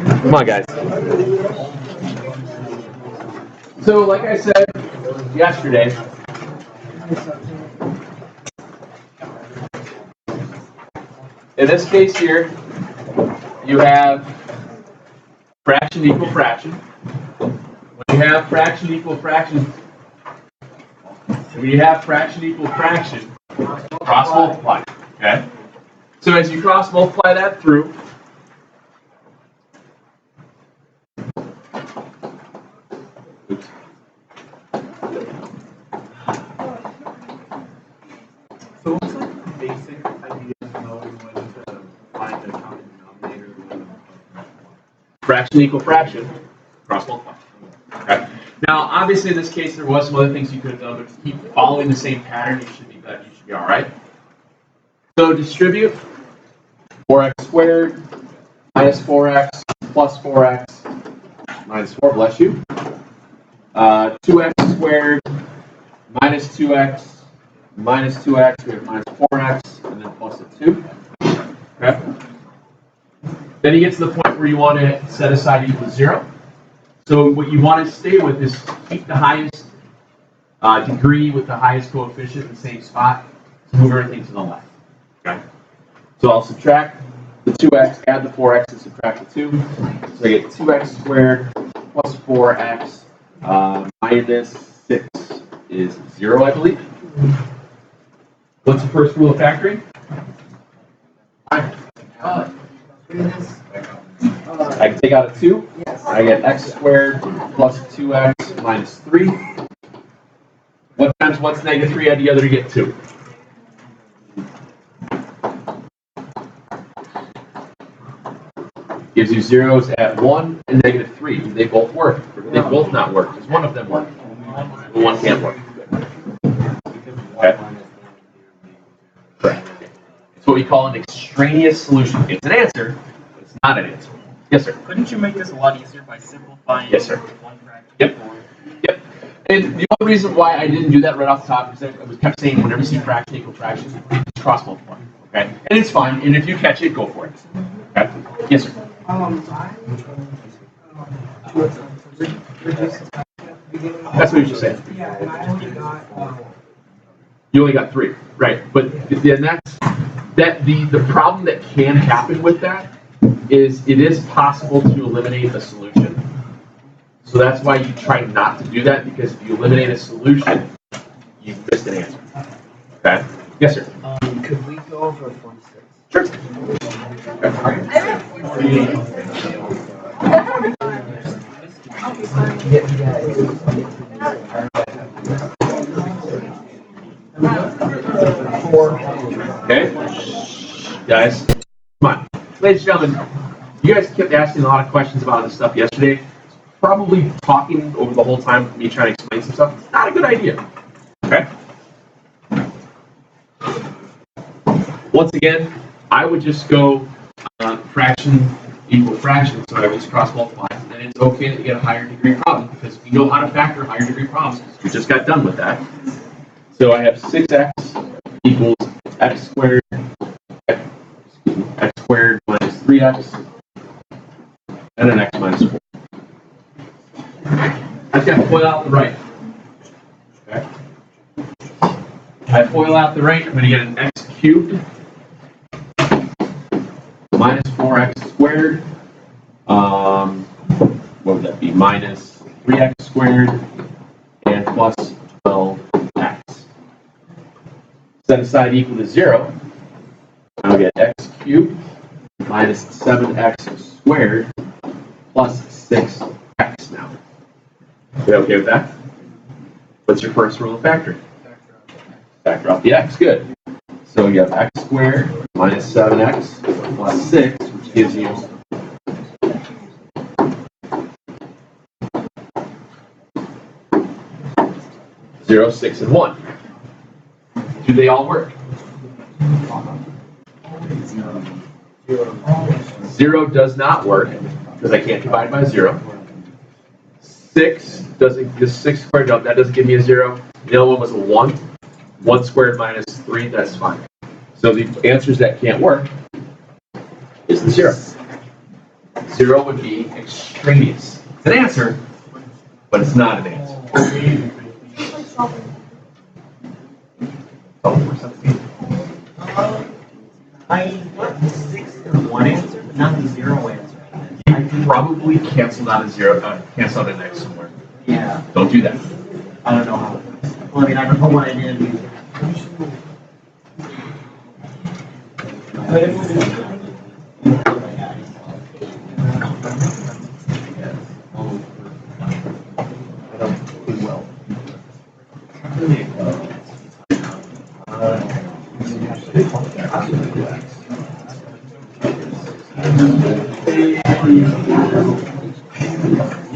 Come on, guys. So, like I said yesterday, in this case here, you have fraction equal fraction. When you have fraction equal fraction, cross multiply. Okay. So as you cross multiply that through, oops. So what's like the basic idea of knowing when to find the common denominator? Fraction equal fraction, cross multiply. Okay. Now, obviously, in this case, there was some other things you could have done, but keep following the same pattern. You should be good. You should be all right. So distribute 4x squared minus 4x plus 4x minus 4. Bless you. 2x squared minus 2x minus 2x. We have minus 4x and then plus a 2. Okay. Then you get to the point where you want to set aside equal to 0. So what you want to stay with is keep the highest degree with the highest coefficient in the same spot to move everything to the left. Okay. So I'll subtract the 2x, add the 4x, and subtract the 2. So I get 2x squared plus 4x minus 6 is 0, I believe. What's the first rule of factoring? I can take out a 2. I get x squared plus 2x minus 3. What times what's negative 3 add together to get 2? Gives you zeros at 1 and negative 3. They both work. They both not work. Does one of them work? But one can't work. Okay. Correct. It's what we call an extraneous solution. It's an answer, but it's not an answer. Yes, sir. Couldn't you make this a lot easier by simplifying? Yes, sir. One fraction? Yep. Yep. And the only reason why I didn't do that right off the top is that I was kept saying whenever you see fraction equal fraction, just cross multiply. Okay. And it's fine. And if you catch it, go for it. Okay. Yes, sir. That's what you just said. Yeah, and I only got. You only got 3, right? But then the problem that can happen with that is it is possible to eliminate a solution. So that's why you try not to do that, because if you eliminate a solution, you've missed an answer. Okay? Yes, sir. Could we go over 46? Sure. Okay, guys, come on. Ladies and gentlemen, you guys kept asking a lot of questions about this stuff yesterday. Probably talking over the whole time, me trying to explain some stuff. It's not a good idea. Okay? Once again, I would just go fraction equal fraction, so I would just cross multiply. And it's okay that you get a higher degree problem, because we know how to factor higher degree problems. We just got done with that. So I have 6x equals x squared, x squared minus 3x, and an x minus 4. I just got to FOIL out the right. Okay. I FOIL out the right, I'm going to get an x cubed minus 4x squared. What would that be? Minus 3x squared and plus 12x. Set aside equal to 0. I'll get x cubed minus 7x squared plus 6x now. You okay with that? What's your first rule of factoring? Factor out the x. Good. So you have x squared minus 7x plus 6, which gives you 0, 6, and 1. Do they all work? 0 does not work because I can't divide by 0. 6 doesn't. This 6 squared up. That doesn't give me a 0. The other one was a 1. 1 squared minus 3. That's fine. So the answers that can't work is the 0. 0 would be extraneous. It's an answer, but it's not an answer. I want the 6 and 1 answer, but not the 0 answer. You probably canceled out a 0, canceled out an x somewhere. Yeah. Don't do that. I don't know how. Well, I mean, I don't know what I did. You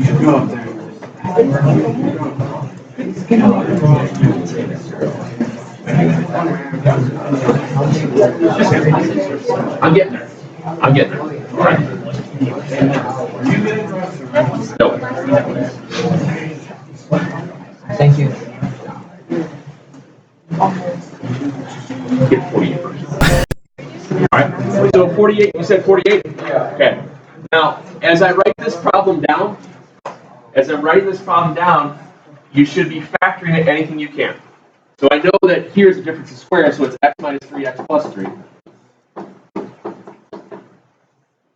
should go up there. I'm getting there. I'm getting there. All right. No. Thank you. Get 48 first. All right. So 48. You said 48. Yeah. Okay. Now, as I write this problem down, you should be factoring in anything you can. So I know that here's a difference in squares, so it's x minus 3x plus 3.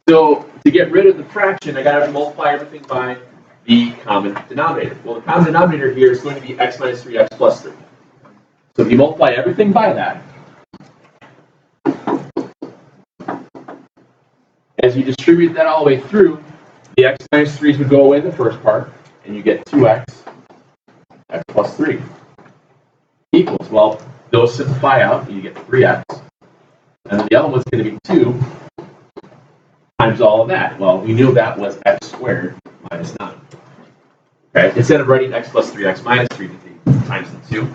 So to get rid of the fraction, I got to multiply everything by the common denominator. Well, the common denominator here is going to be x minus 3x plus 3. So if you multiply everything by that, as you distribute that all the way through, the x minus 3's would go away in the first part, and you get 2x, x plus 3 equals, well, those simplify out, and you get 3x. And then the other one's going to be 2 times all of that. Well, we knew that was x squared minus 9. Okay? Instead of writing x plus 3x minus 3 times the 2,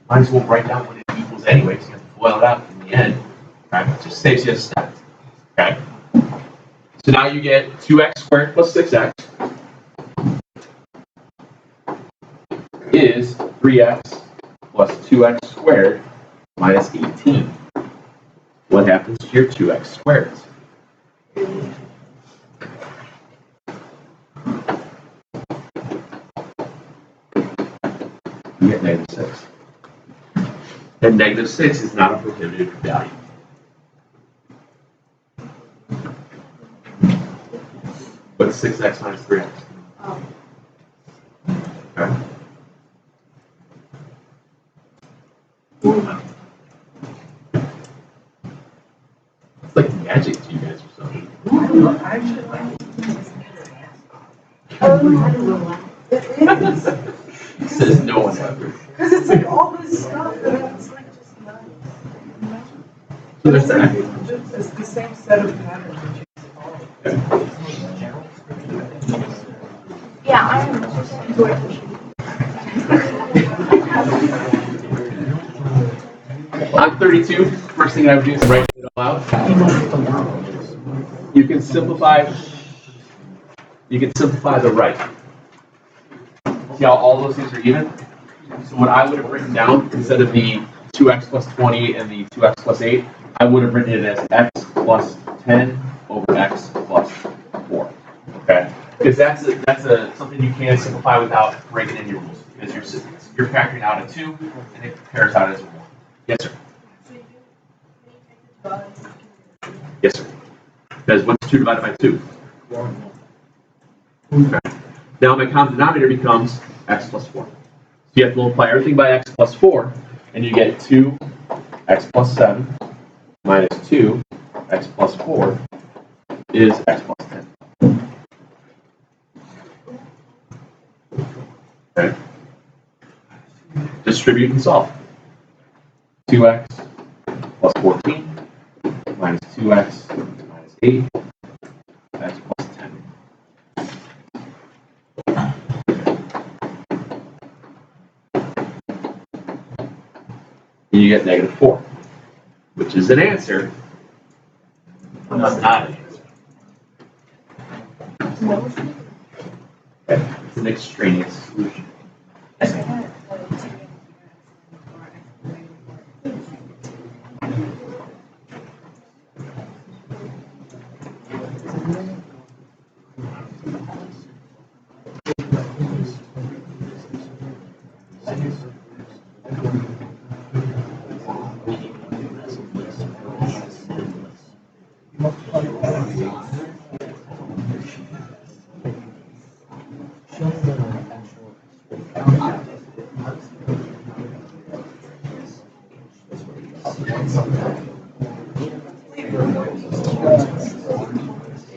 might as well write down what it equals anyway, so you have to boil it out in the end. Okay? It just saves you a step. Okay? So now you get 2x squared plus 6x is 3x plus 2x squared minus 18. What happens to your 2x squareds? You get negative 6. And negative 6 is not a prohibitive value. What's 6x minus 3x? Okay. It's like magic to you guys or something. Says no one ever. Because it's like all this stuff that it's like just nuts. So there's that. It's the same set of patterns which is all. Yeah, I am. I'm 32. First thing I would do is write it all out. You can simplify the right. See how all those things are even? So what I would have written down, instead of the 2x plus 20 and the 2x plus 8, I would have written it as x plus 10 over x plus 4. Okay? Because that's something you can simplify without breaking any rules. Because you're factoring out a 2, and it compares out as a 1. Yes, sir. Yes, sir. Because what's 2 divided by 2? 1. Okay. Now my common denominator becomes x plus 4. So you have to multiply everything by x plus 4, and you get 2x plus 7 minus 2x plus 4 is x plus 10. Okay. Distribute and solve. 2x plus 14 minus 2x minus 8, x plus 10. And you get negative 4, which is an answer, but not an answer. Okay. It's an extraneous solution.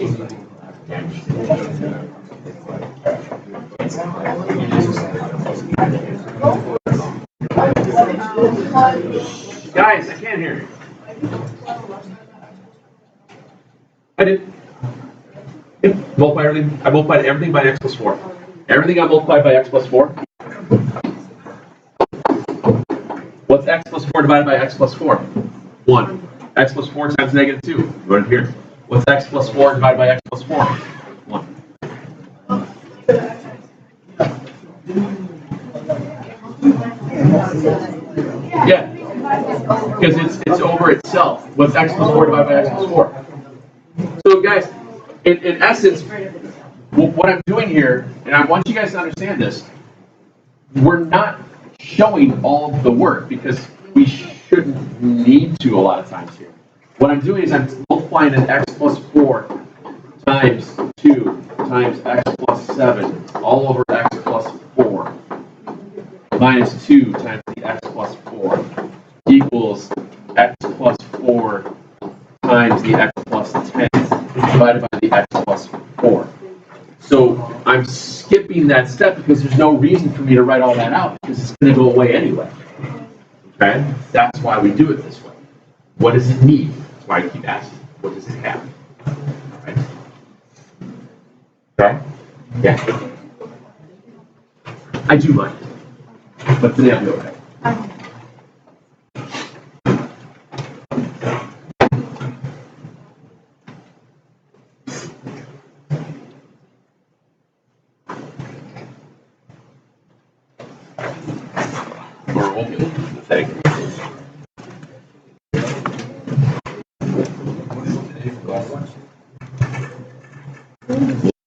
Guys, I can't hear you. I did. Yep. Multiply everything. I multiplied everything by x plus 4. Everything I multiplied by x plus 4. What's x plus 4 divided by x plus 4? 1. X plus 4 times negative 2. You want it here. What's x plus 4 divided by x plus 4? 1. Yeah. Because it's over itself. What's x plus 4 divided by x plus 4? So guys, in essence, what I'm doing here, and I want you guys to understand this, we're not showing all of the work because we shouldn't need to a lot of times here. What I'm doing is I'm multiplying an x plus 4 times 2 times x plus 7 all over x plus 4 minus 2 times the x plus 4 equals x plus 4 times the x plus 10 divided by the x plus 4. So I'm skipping that step because there's no reason for me to write all that out because it's going to go away anyway. Okay? That's why we do it this way. What does it need? That's why I keep asking. What does it have? Right? Okay? Yeah. I do mind. But today I'll be okay. Or we'll be pathetic.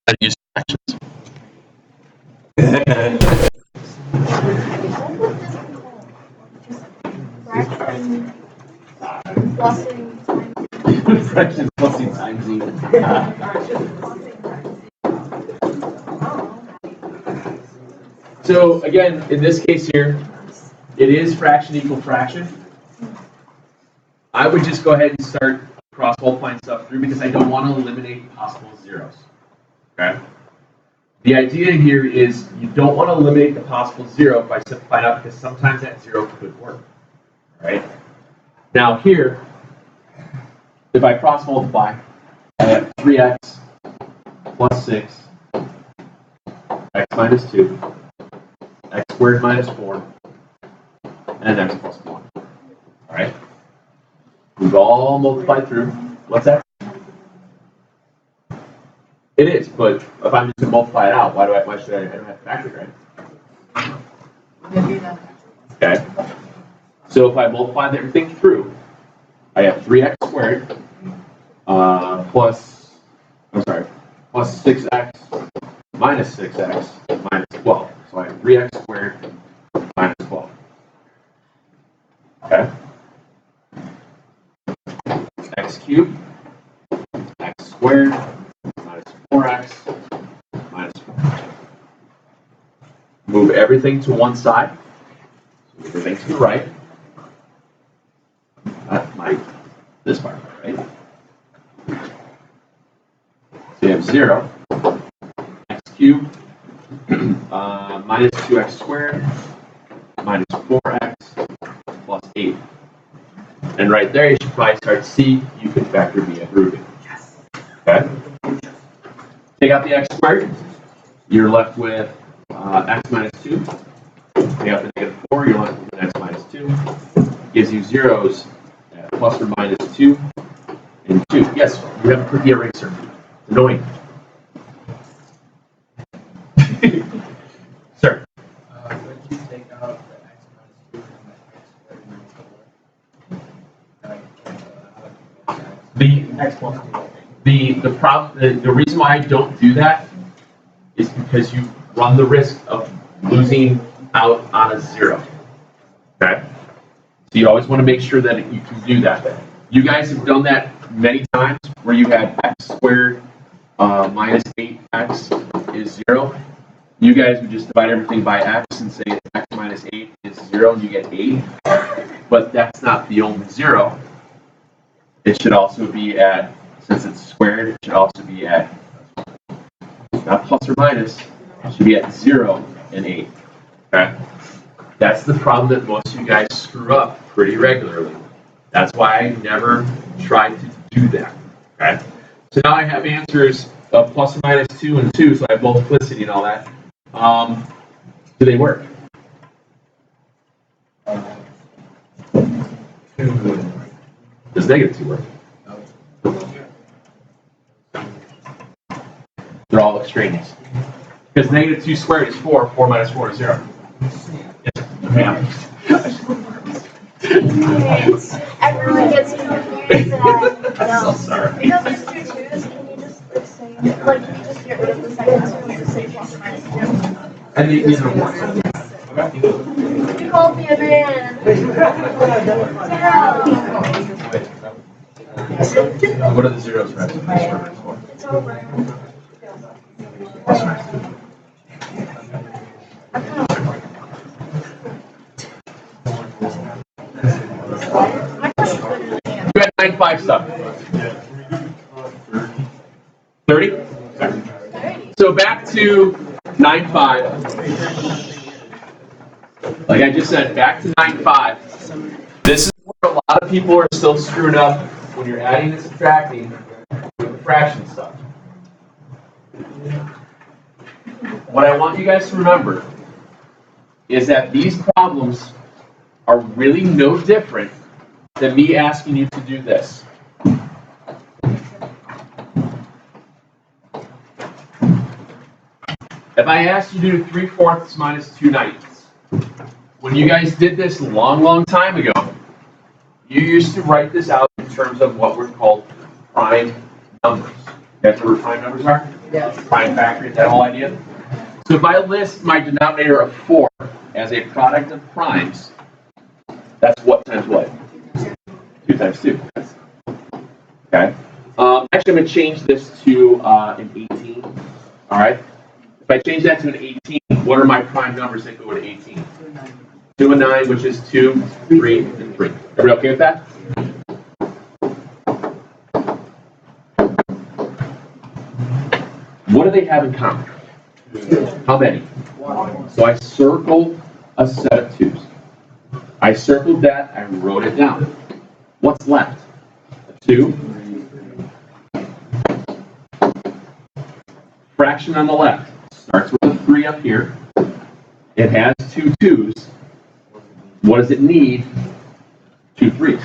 I use fractions. Fraction Fractions plus plus times e. So again, in this case here, it is fraction equal fraction. I would just go ahead and start cross multiplying stuff through because I don't want to eliminate possible zeros. Okay? The idea here is you don't want to eliminate the possible zero by simplifying out because sometimes that zero could work. Right? Now here, if I cross multiply, I have 3x plus 6, x minus 2, x squared minus 4, and x plus 1. All right? We've all multiplied through. What's that? It is, but if I'm just going to multiply it out, why should I don't have to factor it, right? Okay. So if I multiply everything through, I have 3x squared plus 6x minus 6x minus 12. So I have 3x squared minus 12. Okay. X cubed, x squared, minus 4x, minus 4. Move everything to one side. Move everything to the right. This part, right? So you have 0, x cubed, minus 2x squared, minus 4x, plus 8. And right there, you should probably start to see you can factor b at rooting. Okay? Take out the x squared. You're left with x minus 2. Take out the negative 4. You're left with x minus 2. Gives you zeros at plus or minus 2 and 2. Yes, you haven't put the eraser. It's annoying. Sir. When you take out the x minus 2 from the x squared minus 4, The problem, the reason why I don't do that is because you run the risk of losing out on a 0. Okay? So you always want to make sure that you can do that. You guys have done that many times where you had x squared minus 8x is 0. You guys would just divide everything by x and say x minus 8 is 0 and you get 8. But that's not the only 0. It should also be at Since it's squared, it should also be at, not plus or minus, it should be at 0 and 8. Okay? That's the problem that most of you guys screw up pretty regularly. That's why I never try to do that. Okay? So now I have answers of plus or minus 2 and 2, so I have multiplicity and all that. Do they work? Does negative 2 work? They're all extraneous. Because negative 2 squared is 4, 4 minus 4 is 0. Yes. Everyone gets confused that. I'm so sorry. Because there's two twos, can you just like say, like, can you just get rid of the second two and just say plus or minus 2? And these are ones. You called me a man. What are the zeros for? It's over. You had 9-5 stuff. 30? So back to 9-5. Like I just said, back to 9-5. This is where a lot of people are still screwed up when you're adding and subtracting with the fraction stuff. What I want you guys to remember is that these problems are really no different than me asking you to do this. If I asked you to do 3/4 minus 2/9, when you guys did this a long time ago, you used to write this out in terms of what were called prime numbers. You guys know what prime numbers are? Yes. Prime factors, that whole idea? So if I list my denominator of 4 as a product of primes, that's what times what? 2 times 2. Okay. Actually, I'm going to change this to an 18. All right. If I change that to an 18, what are my prime numbers that go to 18? 2 and 9, which is 2, 3, and 3. Everybody okay with that? What do they have in common? How many? So I circle a set of 2's. I circled that, I wrote it down. What's left? A 2. Fraction on the left starts with a 3 up here. It has 2 2's. What does it need? 2 3's.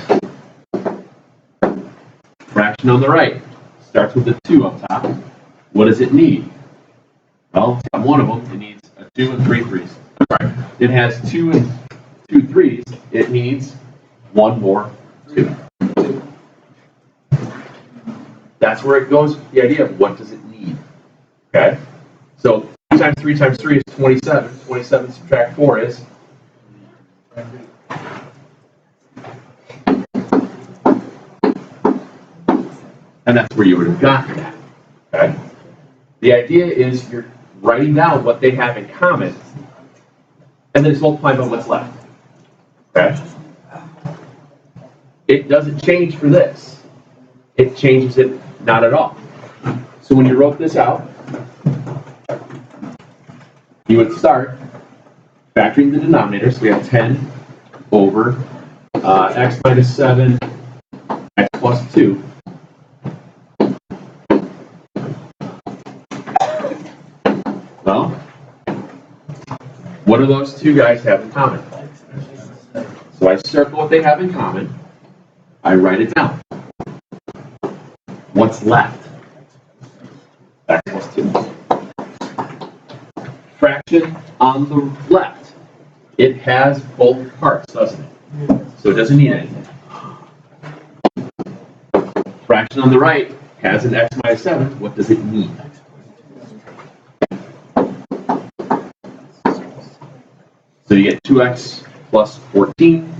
Fraction on the right starts with a 2 up top. What does it need? Well, it's got one of them. It needs a 2 and 3 3's. Sorry. It has 2 and 2 3's. It needs one more 2. That's where it goes, the idea of what does it need. Okay? So 2 times 3 times 3 is 27. 27 subtract 4 is? And that's where you would have gotten that. Okay? The idea is you're writing down what they have in common, and then it's multiplying by what's left. Okay? It doesn't change for this. It changes it not at all. So when you wrote this out, you would start factoring the denominator. So we have 10 over x minus 7, x plus 2. Well, what do those two guys have in common? So I circle what they have in common. I write it down. What's left? X plus 2. Fraction on the left. It has both parts, doesn't it? So it doesn't need anything. Fraction on the right has an x minus 7. What does it need? So you get 2x plus 14.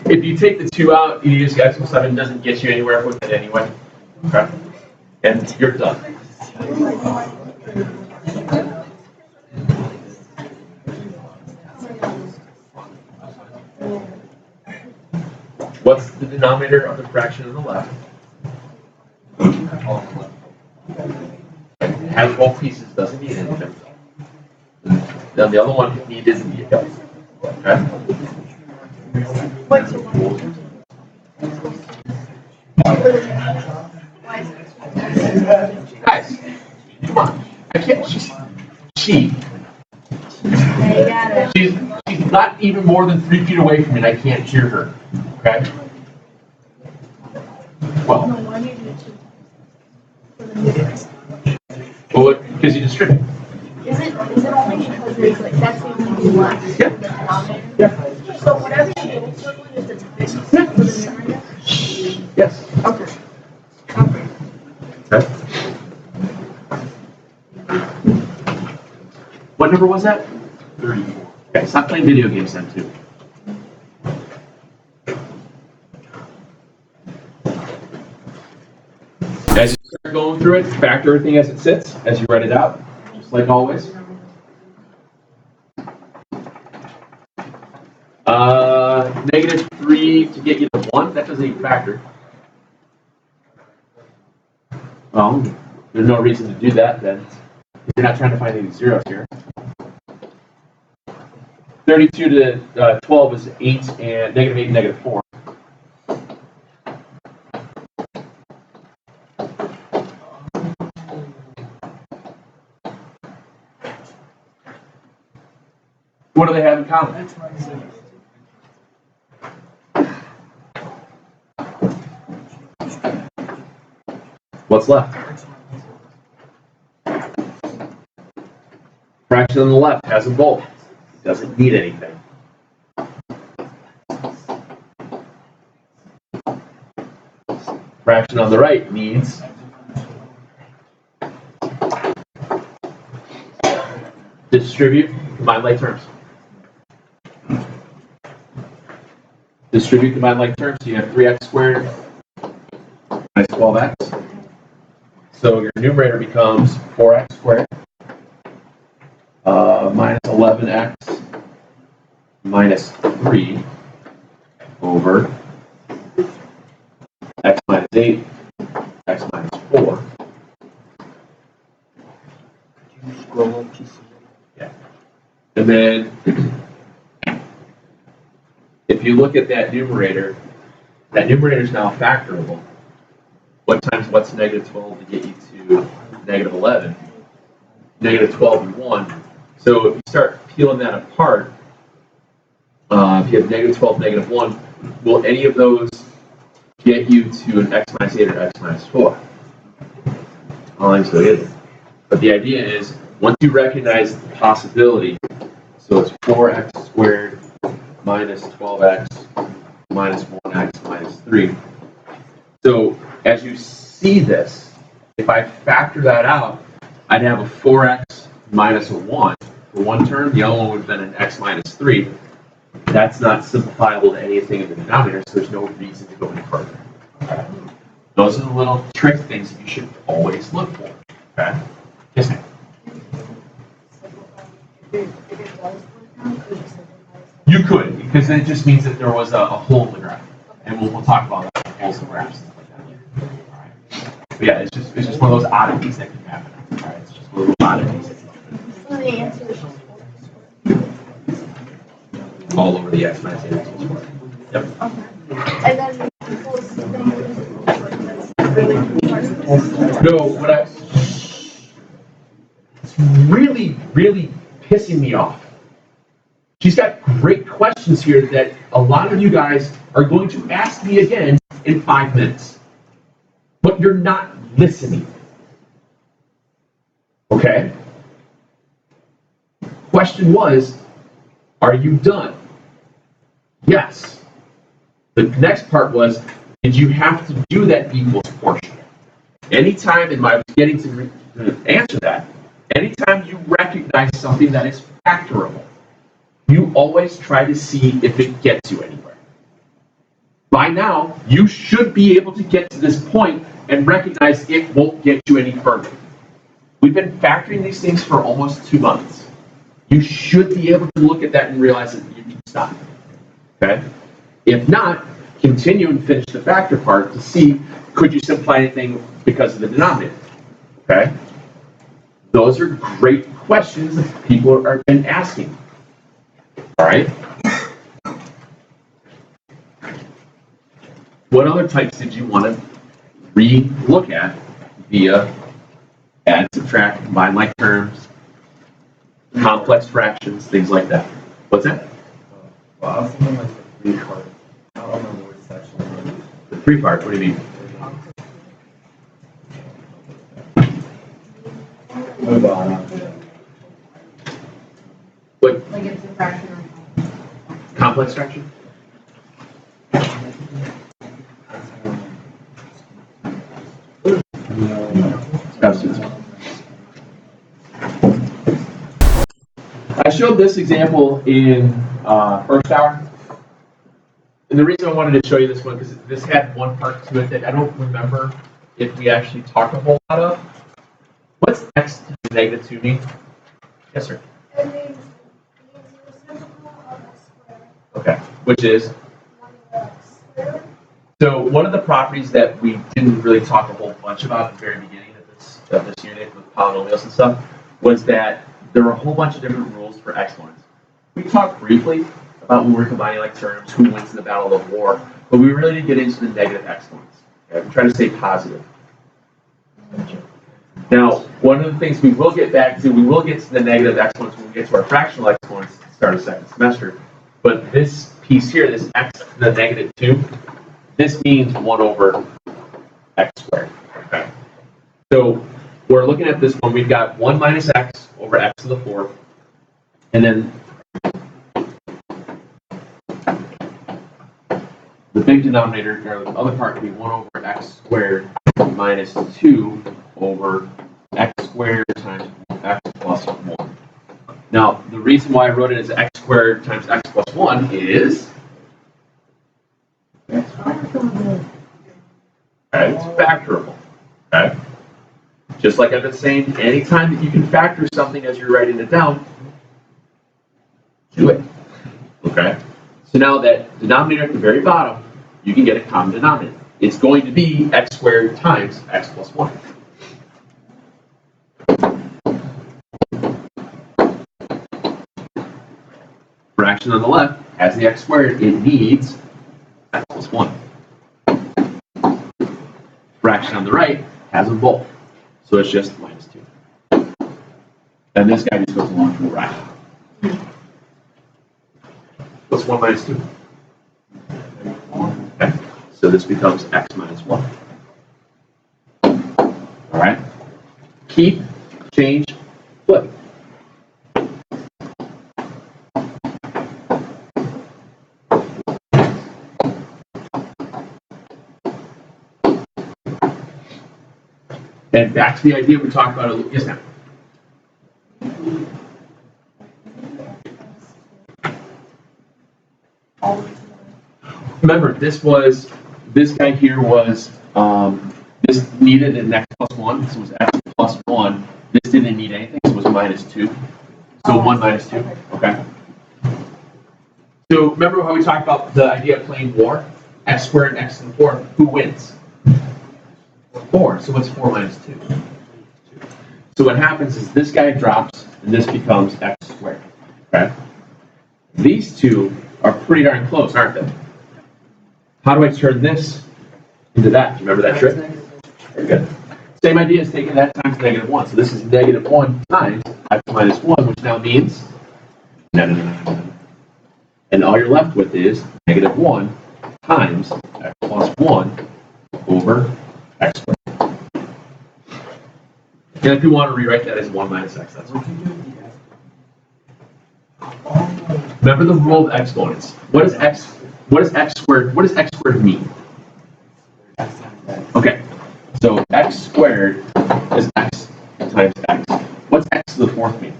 If you take the 2 out, you just get x plus 7 doesn't get you anywhere with it anyway. Okay? And you're done. What's the denominator of the fraction on the left? It has both pieces, doesn't need anything. Then the other one needed to be a does. Okay? Wait, so why is it? Guys, come on. I can't. She. Yeah, you got it. She's not even more than 3 feet away from me, and I can't hear her. Okay? Well, No, why do you do it two times? For the numerous. because you distribute. Is it only because there's like, that's the only thing left? Yeah. The denominator? Yeah. So whatever you do for it is the times for the numerator? Yes. Okay. Okay. Okay. What number was that? 34. Okay, stop playing video games then, too. As you start going through it, factor everything as it sits, as you write it out, just like always. -3 to get you to 1, that doesn't even factor. Well, there's no reason to do that then. You're not trying to find any zeros here. 32 to 12 is 8 and -8 and -4. What do they have in common? What's left? Fraction on the left has them both. It doesn't need anything. Fraction on the right needs distribute, combine like terms. Distribute, combine like terms, so you have 3x squared minus 12x. So your numerator becomes 4x squared minus 11x minus 3 over x minus 8, x minus 4. Yeah. And then if you look at that numerator is now factorable. What times what's -12 to get you to -11? -12 and 1. So if you start peeling that apart, if you have -12, -1, will any of those get you to an x minus 8 or x minus 4? I don't think so either. But the idea is, once you recognize the possibility, so it's 4x squared minus 12x minus 1x minus 3. So as you see this, if I factor that out, I'd have a 4x minus a 1 for one term. The other one would have been an x minus 3. That's not simplifiable to anything in the denominator, so there's no reason to go any further. Okay. Those are the little trick things that you should always look for. Okay? Yes, ma'am. You could, because it just means that there was a hole in the graph. And we'll talk about that, holes in graphs and stuff like that. All right. But yeah, it's just one of those oddities that can happen. All right, it's just one of those oddities that can happen. So the answer is just All over the x minus 8 x plus 4. Yep. okay. And then the close thing is really No, it's really, really pissing me off. She's got great questions here that a lot of you guys are going to ask me again in 5 minutes. But you're not listening. Okay? Question was, are you done? Yes. The next part was, did you have to do that equals portion? Anytime in my getting to answer that, anytime you recognize something that is factorable, you always try to see if it gets you anywhere. By now, you should be able to get to this point and recognize it won't get you any further. We've been factoring these things for almost 2 months. You should be able to look at that and realize that you can stop. Okay? If not, continue and finish the factor part to see, could you simplify anything because of the denominator? Okay? Those are great questions that people are been asking. All right? What other types did you want to re-look at via add, subtract, combine like terms, complex fractions, things like that? What's that? Well, I was thinking like the 3-part. I don't remember which section it was. The 3-part, what do you mean? What about What, Like it's a fraction complex fraction? I showed this example in first hour. And the reason I wanted to show you this one, because this had one part to it that I don't remember if we actually talked a whole lot of. What's x to the negative 2 mean? Yes, sir. It means the reciprocal of x squared. Okay. Which is? 1/x squared. So one of the properties that we didn't really talk a whole bunch about at the very beginning of this unit with polynomials and stuff was that there were a whole bunch of different rules for exponents. We talked briefly about when we were combining like terms, who wins in the battle of war, but we really didn't get into the negative exponents. Okay? We try to stay positive. Now, one of the things we will get back to, we will get to the negative exponents when we get to our fractional exponents at the start of second semester. But this piece here, this x to the negative 2, this means 1 over x squared. Okay. So we're looking at this one. We've got 1 minus x over x to the 4th. And then the big denominator, or the other part, would be 1 over x squared minus 2 over x squared times x plus 1. Now, the reason why I wrote it as x squared times x plus 1 is it's factorable. Okay? Just like I've been saying, anytime that you can factor something as you're writing it down, do it. Okay? So now that denominator at the very bottom, you can get a common denominator. It's going to be x squared times x plus 1. Fraction on the left has the x squared. It needs x plus 1. Fraction on the right has them both. So it's just minus 2. And this guy just goes along to the right. What's 1 minus 2? Okay. So this becomes x minus 1. All right? Keep, change, flip. And back to the idea we talked about. Yes, ma'am. Remember, this guy here was, this needed an x plus 1. This was x plus 1. This didn't need anything. This was minus 2. So 1 minus 2. Okay. So remember how we talked about the idea of playing war? X squared and x to the 4th. Who wins? 4. So what's 4 minus 2? So what happens is this guy drops, and this becomes x squared. Okay? These two are pretty darn close, aren't they? How do I turn this into that? Do you remember that trick? Very good. Same idea as taking that times negative 1. So this is negative 1 times x minus 1, which now means no. And all you're left with is negative 1 times x plus 1 over x squared. And if you want to rewrite that as 1 minus x, that's fine. Remember the rule of exponents. What does x squared mean? Okay. So x squared is x times x. What's x to the 4th mean?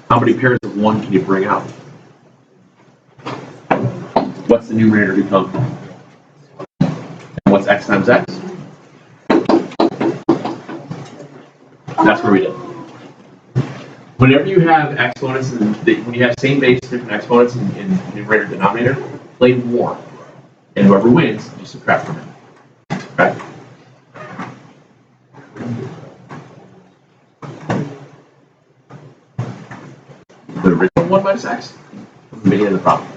How many pairs of 1 can you bring out? What's the numerator become? And what's x times x? That's where we did. Whenever you have exponents, when you have same base, different exponents in numerator and denominator, play war. And whoever wins, you subtract from it. Okay? The original 1 minus x from the beginning of the problem.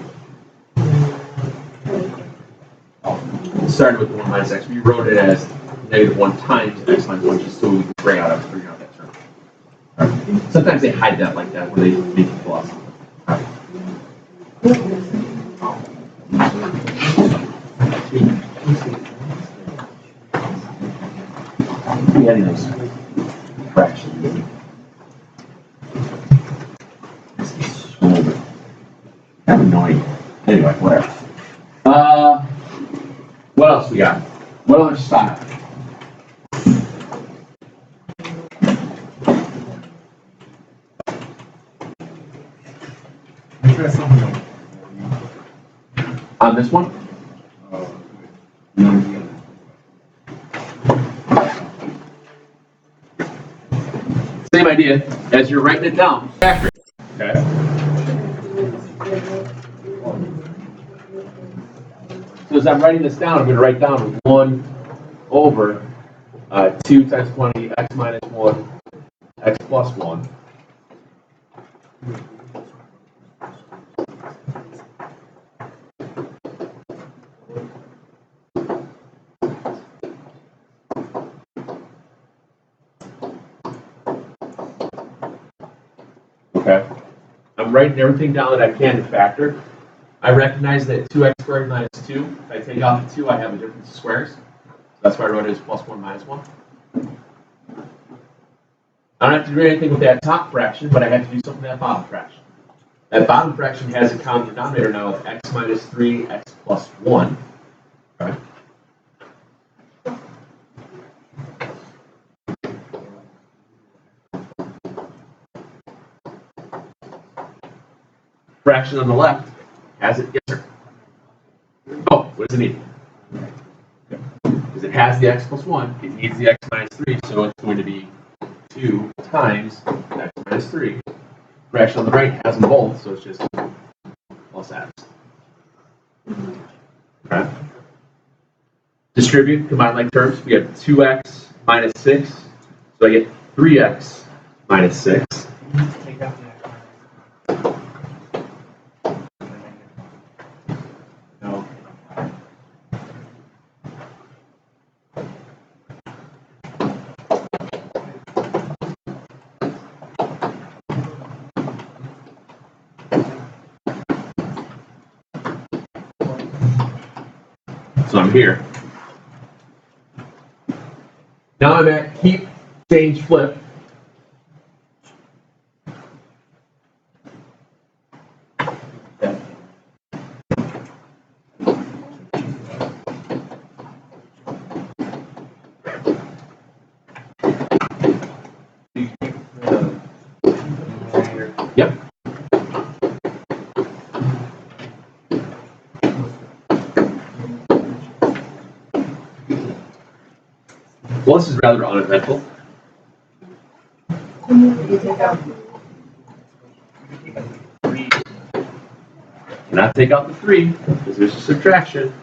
It started with the 1 minus x. We wrote it as -1 times x minus 1 just so we could figure out that term. Right. Sometimes they hide that like that where they make it plus. Right. Getting those fractions. Kind of annoying. Anyway, whatever. What else we got? What other style? Try something else. On this one? Same idea. As you're writing it down, factor it. Okay. So as I'm writing this down, I'm going to write down 1 over 2 times 20, x minus 1, x plus 1. Okay. I'm writing everything down that I can to factor. I recognize that 2x squared minus 2, if I take out the 2, I have a difference of squares. That's why I wrote it as plus 1 minus 1. I don't have to do anything with that top fraction, but I have to do something with that bottom fraction. That bottom fraction has a common denominator now of x minus 3, x plus 1. Okay. Fraction on the left has it, yes sir. Oh, what does it need? Because it has the x plus 1, it needs the x minus 3, so it's going to be 2 times x minus 3. Fraction on the right has them both, so it's just plus x. Okay. Distribute, combine like terms. We have 2x minus 6, so I get 3x minus 6. Take out the X. No. So I'm here. Now I'm at keep, change, flip. Yep. Well, this is rather uneventful. Cannot take out the 3 because there's a subtraction.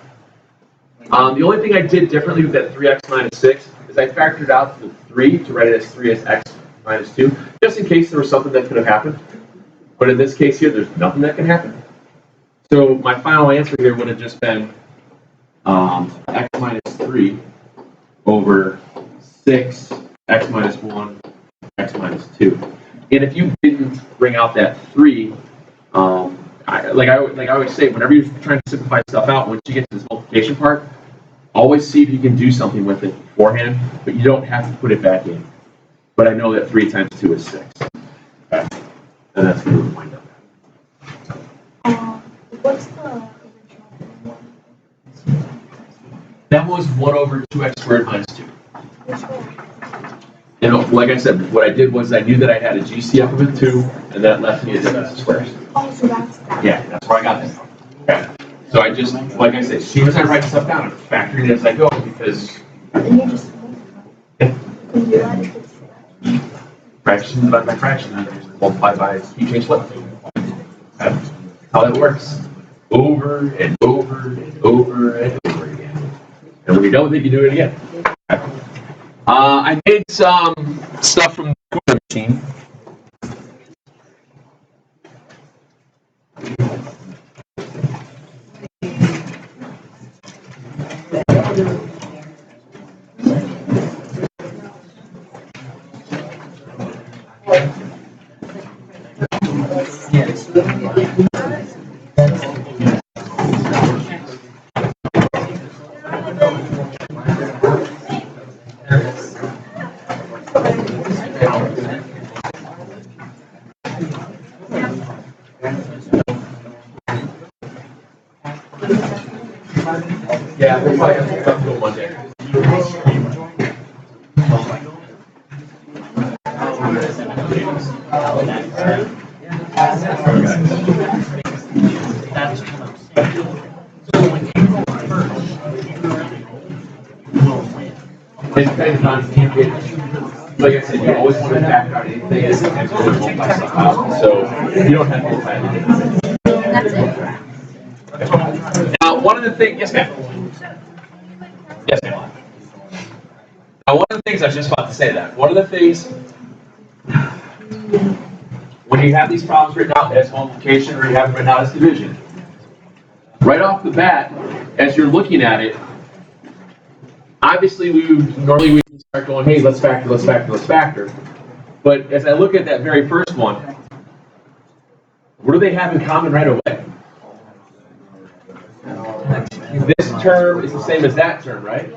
The only thing I did differently with that 3x minus 6 is I factored out the 3 to write it as 3 as x minus 2, just in case there was something that could have happened. But in this case here, there's nothing that can happen. So my final answer here would have just been x minus 3 over 6, x minus 1, x minus 2. And if you didn't bring out that 3, like I always say, whenever you're trying to simplify stuff out, once you get to this multiplication part, always see if you can do something with it beforehand, but you don't have to put it back in. But I know that 3 times 2 is 6. Okay. And that's going to wind up. What's the original one? That was 1 over 2x squared minus 2. Which one? And like I said, what I did was I knew that I had a GCF of a 2, and that left me a difference of squares. Oh, so that's that. Yeah, that's where I got that from. Okay. So I just, like I said, as soon as I write stuff down, I'm factoring it as I go because And you just multiply. Yeah. You can do that if it's fractions divided by fraction. multiply by, you change what? That's how that works. Over and over and over and over again. And when you're done with it, you do it again. I made some stuff from the cooler machine. Yeah, we'll probably have to come to one day. That's what I'm saying. So when you go first, you will win. It depends on, like I said, you always want to factor out anything as going to multiply stuff out, so you don't have to multiply anything. That's it. Now, one of the things, yes ma'am. Yes ma'am. Now, one of the things I was just about to say that, one of the things, when you have these problems written out as multiplication or you have them written out as division, right off the bat, as you're looking at it, obviously we would start going, hey, let's factor, let's factor, let's factor. But as I look at that very first one, what do they have in common right away? This term is the same as that term, right?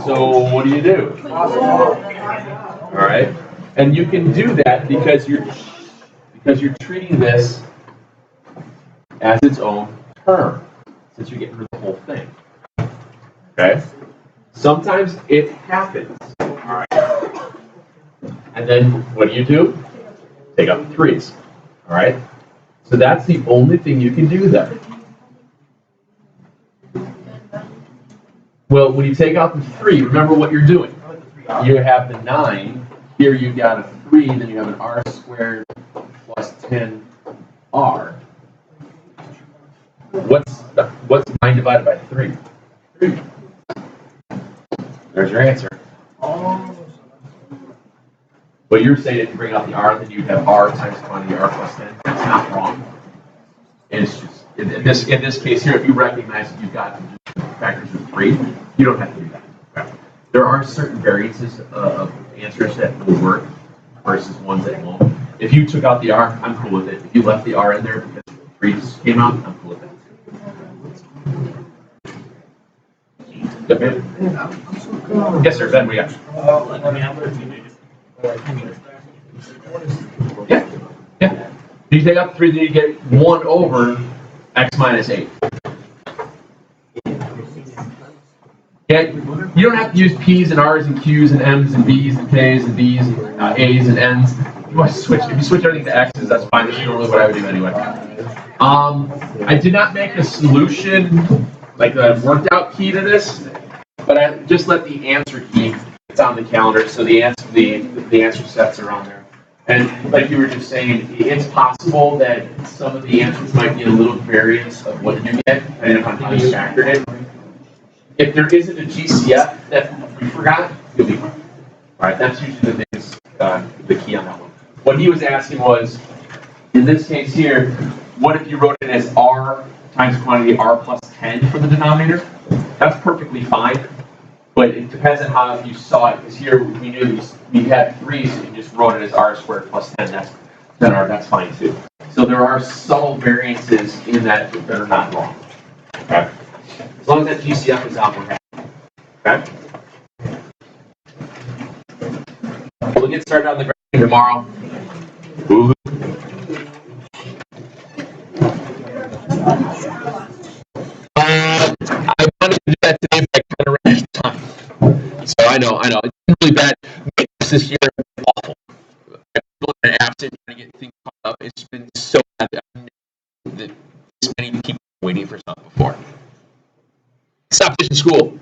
So what do? All right, and you can do that because you're treating this as its own term, since you're getting rid of the whole thing. Okay. Sometimes it happens. All right. And then what do? Take out the threes. All right. So that's the only thing you can do there. Well, when you take out the 3, remember what you're doing. You have the 9. Here you got a 3, then you have an r squared plus 10r. What's 9 divided by 3? 3. There's your answer. But you're saying if you bring out the r, then you'd have r times quantity r plus 10. That's not wrong. It's just in this case here, if you recognize that you've got factors of 3, you don't have to do that. Okay. There are certain variances of answers that will work versus ones that won't. If you took out the r, I'm cool with it. If you left the r in there because 3 just came out, I'm cool with that. Yep, ma'am. Yes, sir. Ben, we got. Yeah. You take out the 3, then you get 1 over x minus 8. Okay? You don't have to use p's and r's and q's and m's and b's and k's and d's and a's and n's. If you switch everything to x's, that's fine. That's normally what I would do anyway. I did not make a solution, like a worked out key to this, but I just let the answer key. It's on the calendar, so the answer sets are on there. And like you were just saying, it's possible that some of the answers might be a little variance of what you get, depending upon how you factored it. If there isn't a GCF that we forgot, you'll be fine. All right, that's usually the biggest, the key on that one. What he was asking was, in this case here, what if you wrote it as r times quantity r plus 10 for the denominator? That's perfectly fine, but it depends on how you saw it. Because here we knew we had 3, so you just wrote it as r squared plus 10. That's fine too. So there are subtle variances in that are not wrong. Okay. As long as that GCF is out, we're happy. Okay? We'll get started on the graphing tomorrow. Ooh. I wanted to do that today, but I kind of ran out of time. So I know. It's really bad. This year is awful. I've been absent trying to get things caught up. It's been so bad that this many people waiting for something before. Stop fishing school.